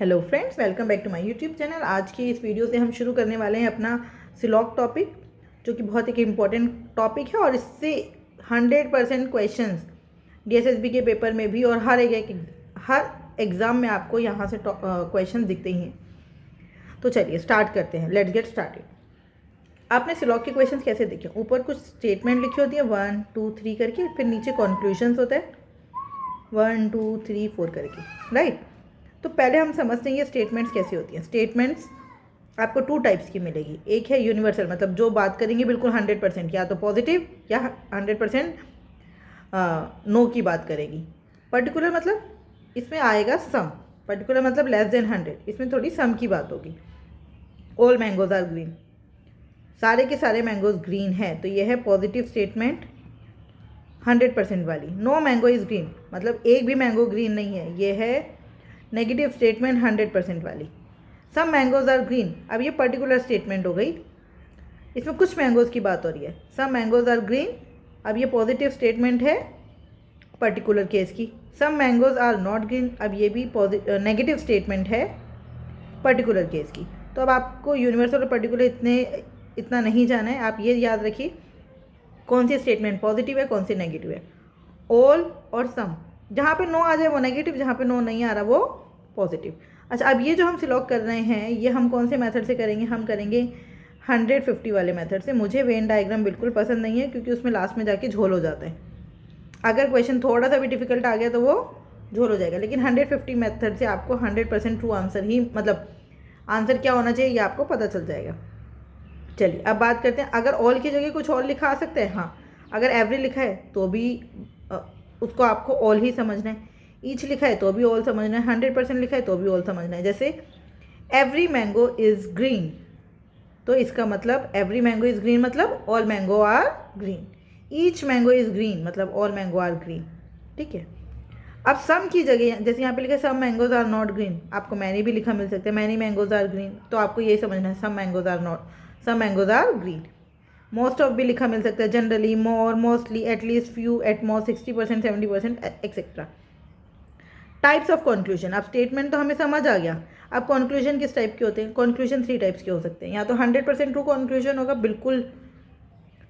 Hello friends, welcome back to my YouTube channel. आज की इस वीडियो से हम शुरू करने वाले हैं अपना सिलॉक टॉपिक, जो कि बहुत एक इम्पॉर्टेंट टॉपिक है और इससे 100% क्वेश्चंस डीएसएसबी के पेपर में भी और हर एग्ज़ाम में आपको यहाँ से क्वेश्चन दिखते ही हैं। तो चलिए स्टार्ट करते हैं, लेट्स गेट स्टार्टेड। आपने सिलॉक के क्वेश्चंस कैसे देखे? ऊपर कुछ स्टेटमेंट लिखी होती है 1 2 3 करके, फिर नीचे कॉन्क्लूशंस होता है 1 2 3 4 करके, राइट। तो पहले हम समझते हैं ये स्टेटमेंट्स कैसी होती हैं। स्टेटमेंट्स आपको 2 टाइप्स की मिलेगी। एक है यूनिवर्सल, मतलब जो बात करेंगे बिल्कुल 100%, या तो पॉजिटिव या 100% नो की बात करेगी। पर्टिकुलर मतलब इसमें आएगा सम, पर्टिकुलर मतलब लेस देन 100, इसमें थोड़ी सम की बात होगी। ऑल मैंगोज आर ग्रीन, सारे के सारे मैंगोज ग्रीन है, तो ये है पॉजिटिव स्टेटमेंट 100% वाली। नो मैंगो इज़ ग्रीन, मतलब एक भी मैंगो ग्रीन नहीं है, ये है नेगेटिव स्टेटमेंट 100% वाली। सम मैंगोज आर ग्रीन, अब ये पर्टिकुलर स्टेटमेंट हो गई, इसमें कुछ मैंगोज की बात हो रही है। सम मैंगोज आर ग्रीन, अब ये पॉजिटिव स्टेटमेंट है पर्टिकुलर केस की। सम मैंगोज आर नॉट ग्रीन, अब ये भी नेगेटिव स्टेटमेंट है पर्टिकुलर केस की। तो अब आपको यूनिवर्सल और पर्टिकुलर इतना नहीं जाना है, आप ये याद रखिए कौन सी स्टेटमेंट पॉजिटिव है कौन सी नेगेटिव है। ऑल और सम, जहाँ पे नो आ जाए वो नेगेटिव, जहाँ पे नो नहीं आ रहा वो पॉजिटिव। अच्छा, अब ये जो हम सिलॉक कर रहे हैं ये हम कौन से मेथड से करेंगे? हम करेंगे 150 वाले मेथड से। मुझे वेन डायग्राम बिल्कुल पसंद नहीं है, क्योंकि उसमें लास्ट में जाके झोल हो जाता है। अगर क्वेश्चन थोड़ा सा भी डिफिकल्ट आ गया तो वो झोल हो जाएगा, लेकिन 150 मेथड से आपको 100% ट्रू आंसर ही, मतलब आंसर क्या होना चाहिए ये आपको पता चल जाएगा। चलिए अब बात करते हैं, अगर ऑल की जगह कुछ और लिखा आ सकता है। हाँ, अगर एवरी लिखा है तो भी उसको आपको ऑल ही समझना है। ईच लिखा है तो भी ऑल समझना है। 100% लिखा है तो भी ऑल समझना है। जैसे एवरी मैंगो इज़ ग्रीन, तो इसका मतलब एवरी मैंगो इज़ ग्रीन मतलब all mango are green. Each mango is green मतलब ऑल मैंगो आर ग्रीन, ठीक है। अब सम की जगह जैसे यहाँ पे लिखा है some mangoes are not green, आपको मैनी भी लिखा मिल सकता है, मैनी मैंगोज आर ग्रीन, तो आपको यही समझना है some mangoes are not, some mangoes are green. Most of भी लिखा मिल सकता है, generally, more, mostly, at least, few, at most, 60%, 70%, etcetera. Types of conclusion, अब स्टेटमेंट तो हमें समझ आ गया। अब कंक्लूजन किस टाइप के होते हैं? कंक्लूजन 3 टाइप्स के हो सकते हैं। या तो 100% ट्रू कंक्लूजन होगा, बिल्कुल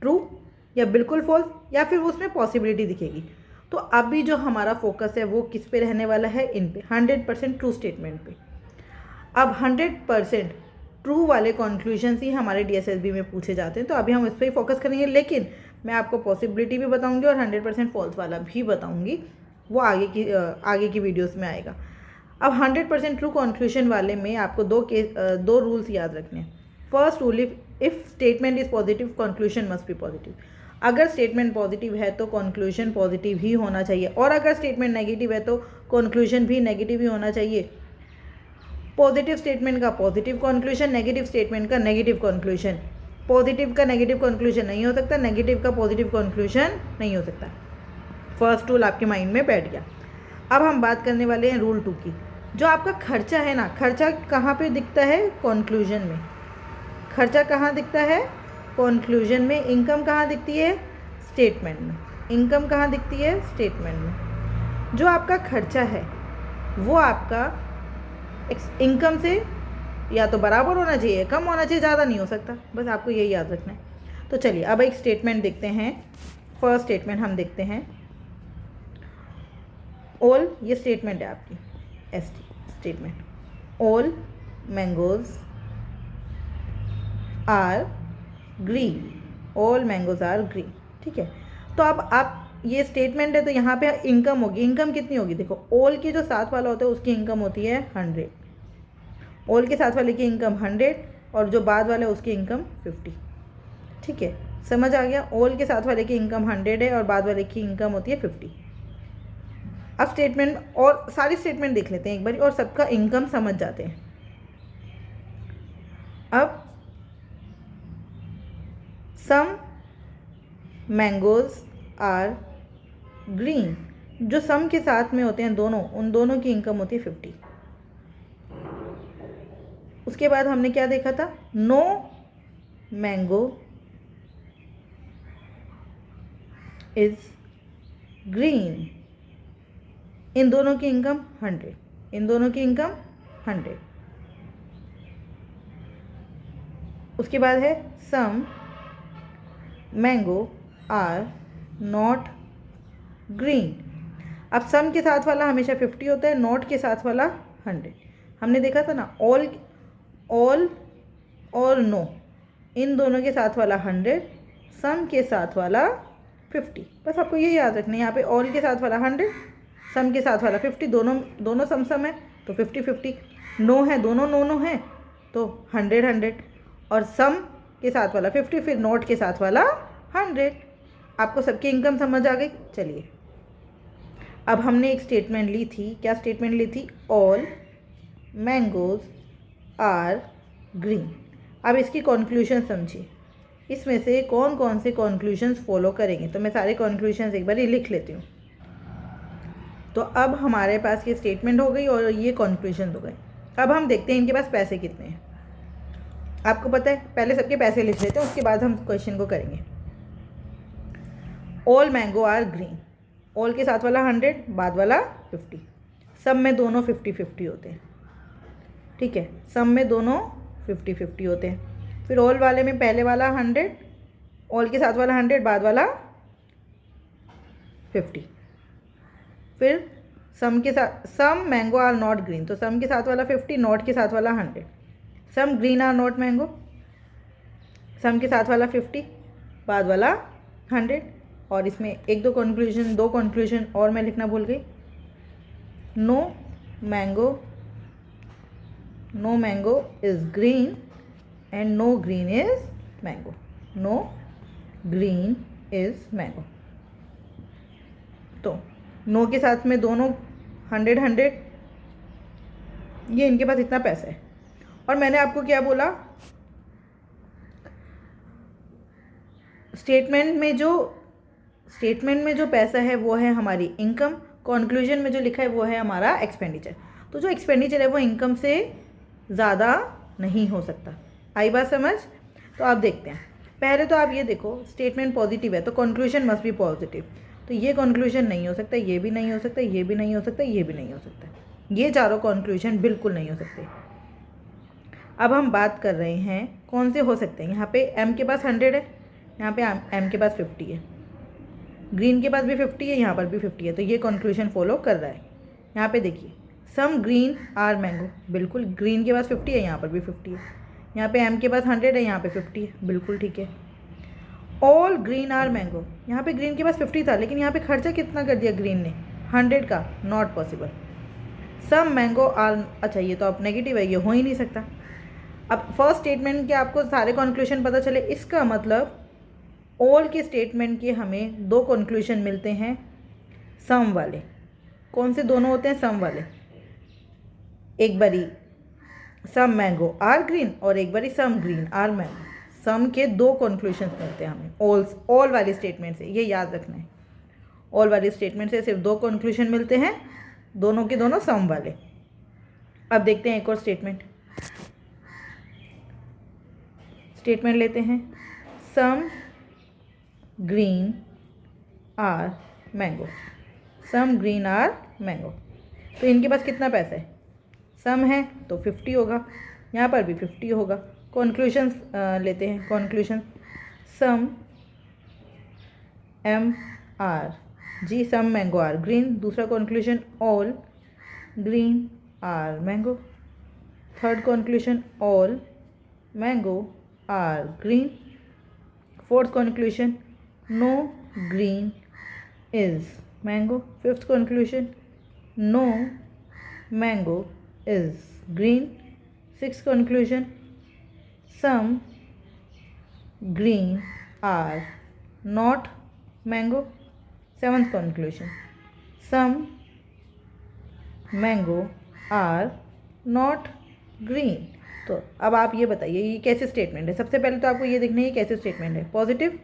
ट्रू, या बिल्कुल फॉल्स, या फिर उसमें पॉसिबिलिटी दिखेगी। तो अभी जो हमारा फोकस है वो किस पे रहने वाला है? इन पे, 100% ट्रू स्टेटमेंट पे। अब 100% ट्रू वाले कंक्लूजन ही हमारे डीएसएसबी में पूछे जाते हैं, तो अभी हम इस पर ही फोकस करेंगे, लेकिन मैं आपको पॉसिबिलिटी भी बताऊंगी और 100% फॉल्स वाला भी बताऊंगी, वो आगे की वीडियोस में आएगा। अब 100% ट्रू कंक्लूजन वाले में आपको दो रूल्स याद रखने हैं। First rule, if statement is positive conclusion must be positive. अगर स्टेटमेंट पॉजिटिव है तो कंक्लूजन पॉजिटिव ही होना चाहिए, और अगर स्टेटमेंट नेगेटिव है तो कंक्लूजन भी नेगेटिव ही होना चाहिए। पॉजिटिव स्टेटमेंट का पॉजिटिव कंक्लूजन, नेगेटिव स्टेटमेंट का नेगेटिव कंक्लूजन। पॉजिटिव का नेगेटिव कंक्लूजन नहीं हो सकता, नेगेटिव का पॉजिटिव कंक्लूजन नहीं हो सकता। फर्स्ट रूल आपके माइंड में बैठ गया। अब हम बात करने वाले हैं रूल 2 की। जो आपका खर्चा है ना, खर्चा कहाँ पे दिखता है? कंक्लूजन में। खर्चा कहाँ दिखता है? कंक्लूजन में। इनकम कहाँ दिखती है? स्टेटमेंट में। इनकम कहाँ दिखती है? स्टेटमेंट में। जो आपका खर्चा है वो आपका इनकम से या तो बराबर होना चाहिए, कम होना चाहिए, ज़्यादा नहीं हो सकता, बस आपको यही याद रखना है। तो चलिए अब एक स्टेटमेंट देखते हैं। फर्स्ट स्टेटमेंट हम देखते हैं, ऑल, ये स्टेटमेंट है आपकी, S statement, all mangoes are green, all mangoes are green, ठीक है। तो अब आप, ये स्टेटमेंट है तो यहाँ पे इनकम होगी। इनकम कितनी होगी? देखो, ऑल की जो साथ वाला होता है उसकी इनकम होती है 100, ऑल के साथ वाले की इनकम 100, और जो बाद वाला है उसकी इनकम 50, ठीक है। समझ आ गया? ऑल के साथ वाले की इनकम 100 है और बाद वाले की इनकम होती है 50। अब स्टेटमेंट और सारी स्टेटमेंट देख लेते हैं एक बार, और सबका इनकम समझ जाते हैं। अब सम मैंगोज आर ग्रीन, जो सम के साथ में होते हैं दोनों, उन दोनों की इनकम होती है 50। उसके बाद हमने क्या देखा था? नो मैंगो इज ग्रीन, इन दोनों की इनकम 100, इन दोनों की इनकम 100। उसके बाद है सम मैंगो आर नॉट ग्रीन। अब सम के साथ वाला हमेशा 50 होता है, नॉट के साथ वाला 100। हमने देखा था ना, ऑल और नो, इन दोनों के साथ वाला 100, सम के साथ वाला 50। बस आपको ये याद रखना है, यहाँ पे ऑल के साथ वाला 100, सम के साथ वाला 50, दोनों सम है तो 50-50। नो है, दोनों नो है तो 100-100, और सम के साथ वाला 50, फिर नोट के साथ वाला 100। आपको सबकी इनकम समझ आ गई। चलिए, अब हमने एक स्टेटमेंट ली थी। क्या स्टेटमेंट ली थी? All mangoes are green. अब इसकी कॉन्क्लूशन समझिए, इसमें से कौन कौन से कॉन्क्लूशंस फॉलो करेंगे। तो मैं सारे कॉन्क्लूशंस एक बार लिख लेती हूँ। तो अब हमारे पास ये स्टेटमेंट हो गई और ये कॉन्क्लूशन हो गए। अब हम देखते हैं इनके पास पैसे कितने हैं। आपको पता है, पहले सबके पैसे लिख लेते हैं, उसके बाद हम क्वेश्चन को करेंगे। All mango are green, all के साथ वाला 100, बाद वाला 50। सब में दोनों 50-50 होते हैं, ठीक है, सब में दोनों 50-50 होते हैं। फिर ऑल वाले में पहले वाला 100, ऑल के साथ वाला 100, बाद वाला 50। फिर सम के साथ, सम मैंगो आर नॉट ग्रीन, तो सम के साथ वाला 50, नॉट के साथ वाला 100। Some green are not mango, some के साथ वाला 50, बाद वाला 100। और इसमें दो कंक्लूजन और मैं लिखना भूल गई। No mango is green and no green is mango, no green is mango. तो नो के साथ में दोनों 100-100, ये इनके पास इतना पैसा है। और मैंने आपको क्या बोला, स्टेटमेंट में जो पैसा है वो है हमारी इनकम, कॉन्क्लूजन में जो लिखा है वो है हमारा एक्सपेंडिचर। तो जो एक्सपेंडिचर है वो इनकम से ज़्यादा नहीं हो सकता। आई बात समझ? तो आप देखते हैं, पहले तो आप ये देखो, स्टेटमेंट पॉजिटिव है तो कॉन्क्लूजन मस्ट बी पॉजिटिव। तो ये कॉन्क्लूजन नहीं हो सकता, ये भी नहीं हो सकता, ये भी नहीं हो सकता, ये भी नहीं हो सकता, ये चारों कॉन्क्लूजन बिल्कुल नहीं हो सकते। अब हम बात कर रहे हैं कौन से हो सकते हैं। यहाँ पे एम के पास 100 है, यहाँ पे एम के पास 50 है, ग्रीन के पास भी 50 है, यहाँ पर भी 50 है, तो ये कॉन्क्लूजन फॉलो कर रहा है। यहाँ पे देखिए, सम ग्रीन आर मैंगो, बिल्कुल ग्रीन के पास 50 है, यहाँ पर भी 50 है। यहाँ पे एम के पास 100 है, यहाँ पे 50 है, बिल्कुल ठीक है। ऑल ग्रीन आर मैंगो, यहाँ पे ग्रीन के पास 50 था, लेकिन यहाँ पे खर्चा कितना कर दिया ग्रीन ने, 100 का, not possible. Some mango are, अच्छा ये तो अब नेगेटिव है, ये हो ही नहीं सकता। अब फर्स्ट स्टेटमेंट के आपको सारे कॉन्क्लूशन पता चले, इसका मतलब ऑल के स्टेटमेंट के हमें दो कॉन्क्लूशन मिलते हैं सम वाले। कौन से दोनों होते हैं? सम वाले। एक बारी सम मैंगो आर ग्रीन और एक बारी सम ग्रीन आर मैंगो, सम के दो कॉन्क्लूशन मिलते हैं हमें ऑल वाले स्टेटमेंट से, ये याद रखना है। ऑल वाले स्टेटमेंट से सिर्फ दो कॉन्क्लूशन मिलते हैं, दोनों के दोनों सम वाले। अब देखते हैं एक और स्टेटमेंट लेते हैं, some green are mango, some green are mango. तो इनके पास कितना पैसा है? सम है तो 50 होगा, यहाँ पर भी 50 होगा। कॉन्क्लूशन लेते हैं, conclusion some M are G, some mango are green. दूसरा conclusion all green are mango. Third conclusion all mango are green. Fourth conclusion no green is mango. Fifth conclusion no mango is green. Sixth conclusion some green are not mango. Seventh conclusion some mango are not green. तो अब आप ये बताइए ये कैसे statement है। सबसे पहले तो आपको ये देखना है कैसे स्टेटमेंट है। पॉजिटिव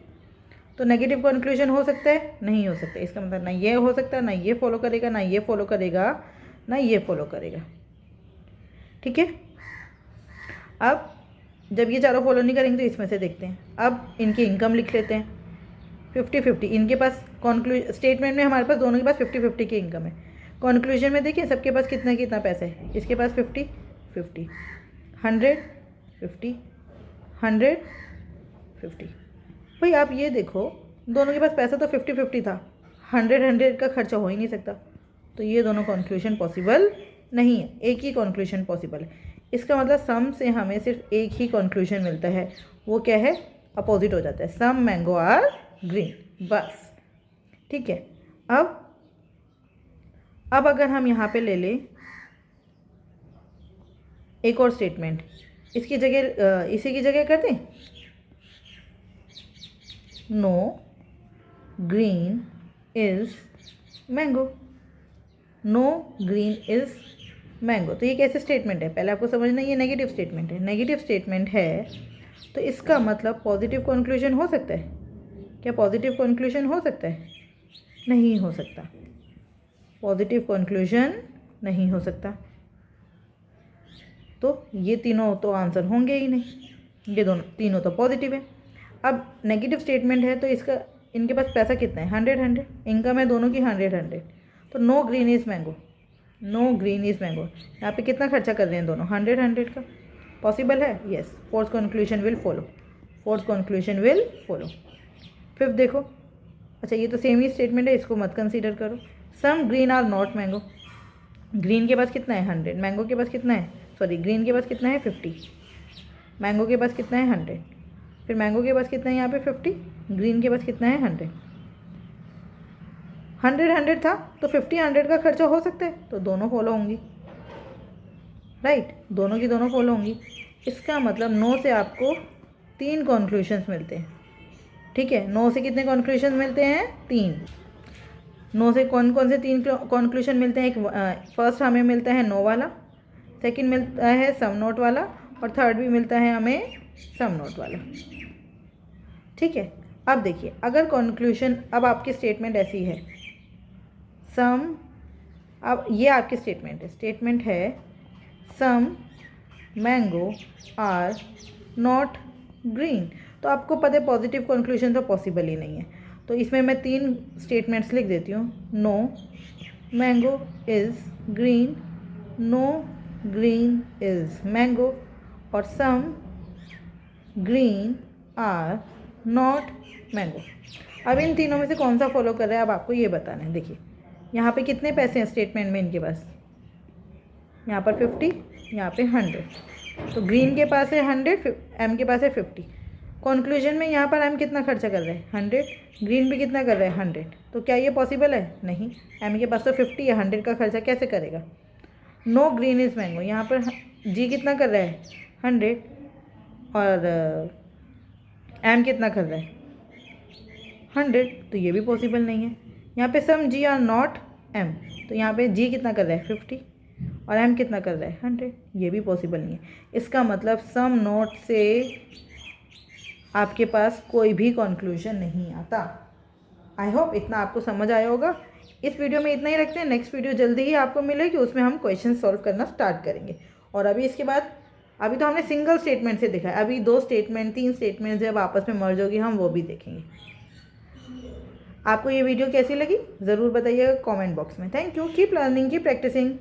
तो नेगेटिव कंक्लूजन हो सकता है? नहीं हो सकता। इसका मतलब ना ये हो सकता है, ना ये फॉलो करेगा, ना ये फॉलो करेगा, ना ये फॉलो करेगा। ठीक है, अब जब ये चारों फॉलो नहीं करेंगे तो इसमें से देखते हैं। अब इनकी इनकम लिख लेते हैं 50-50। इनके पास स्टेटमेंट में हमारे पास दोनों के पास 50-50 की इनकम है। कॉन्क्लूजन में देखिए सबके पास कितना कितना पैसा है। इसके पास 50, 50, 100, 50, 100, 50। भाई आप ये देखो, दोनों के पास पैसा तो 50-50 था, 100 का खर्चा हो ही नहीं सकता, तो ये दोनों कंक्लूजन पॉसिबल नहीं है, एक ही कंक्लूजन पॉसिबल है। इसका मतलब सम से हमें सिर्फ एक ही कंक्लूजन मिलता है, वो क्या है, अपोजिट हो जाता है, सम मैंगो आर ग्रीन, बस। ठीक है, अब अगर हम यहाँ पे ले लें एक और स्टेटमेंट, इसकी जगह इसी की जगह कर दें, no green is mango, no green is mango. तो ये कैसे स्टेटमेंट है, पहले आपको समझना, ये नेगेटिव स्टेटमेंट है। नेगेटिव स्टेटमेंट है तो इसका मतलब पॉजिटिव कंक्लूजन हो सकता है क्या, पॉजिटिव कंक्लूजन हो सकता है, नहीं हो सकता, पॉजिटिव कंक्लूजन नहीं हो सकता, तो ये तीनों तो आंसर होंगे ही नहीं, ये दोनों तीनों तो पॉजिटिव है। अब नेगेटिव स्टेटमेंट है तो इसका, इनके पास पैसा कितना है, 100, इनकम है दोनों की 100, तो no green is mango, no green is mango, यहाँ पे कितना खर्चा कर रहे हैं दोनों, 100 का, पॉसिबल है, yes, fourth conclusion will follow, fourth conclusion will follow. Fifth देखो, अच्छा ये तो सेम ही स्टेटमेंट है, इसको मत कंसीडर करो। Some green are not mango, green के पास कितना है 100, मैंगो के पास कितना है, सॉरी ग्रीन के पास कितना है 50, मैंगो के पास कितना है 100, फिर मैंगो के पास कितना है यहाँ पे 50, ग्रीन के पास कितना है 100, 100 था तो 50 का खर्चा हो सकता है, तो दोनों फॉलो होंगी, राइट, दोनों की दोनों फॉलो होंगी। इसका मतलब नो से आपको 3 कंक्लूजन्स मिलते हैं, ठीक है, नो से कितने कंक्लूजन मिलते हैं, 3। नो से कौन कौन से 3 कंक्लूजन मिलते हैं, एक फर्स्ट हमें मिलता है नो वाला, सेकंड मिलता है सम नोट वाला, और थर्ड भी मिलता है हमें सम नोट वाला, ठीक है। अब देखिए, अगर कंक्लूजन, अब आपकी स्टेटमेंट ऐसी है, सम, अब ये आपकी स्टेटमेंट है सम मैंगो आर नॉट ग्रीन, तो आपको पता है पॉजिटिव कंक्लूजन तो पॉसिबल ही नहीं है, तो इसमें मैं 3 स्टेटमेंट्स लिख देती हूँ, no mango is green, no green is mango, और some green are not mango. अब इन तीनों में से कौन सा फॉलो कर रहा है, अब आपको ये बताना है। देखिए यहाँ पे कितने पैसे हैं स्टेटमेंट में इनके पास, यहाँ पर 50, यहाँ पे 100, तो ग्रीन के पास है 100, एम के पास है 50। कंक्लूजन में यहाँ पर एम कितना खर्चा कर रहा है 100, ग्रीन भी कितना कर रहा है 100, तो क्या ये पॉसिबल है, नहीं, एम के पास तो 50 है, 100 का खर्चा कैसे करेगा। नो ग्रीन इज़ मैंगो, यहाँ पर जी कितना कर रहा है 100, और एम कितना कर रहा है 100, तो ये भी पॉसिबल नहीं है। यहाँ पे सम जी आर नॉट एम, तो यहाँ पे जी कितना कर रहा है 50, और एम कितना कर रहा है 100, ये भी पॉसिबल नहीं है। इसका मतलब सम नोट से आपके पास कोई भी कंक्लूजन नहीं आता। आई होप इतना आपको समझ आया होगा। इस वीडियो में इतना ही रखते हैं, नेक्स्ट वीडियो जल्दी ही आपको मिलेगी, उसमें हम क्वेश्चन सॉल्व करना स्टार्ट करेंगे। और अभी इसके बाद, अभी तो हमने सिंगल स्टेटमेंट से देखा है, अभी 2 स्टेटमेंट 3 स्टेटमेंट जब आपस में मर्ज होगी हम वो भी देखेंगे। आपको ये वीडियो कैसी लगी ज़रूर बताइएगा कमेंट बॉक्स में। Thank you, keep learning, keep practising.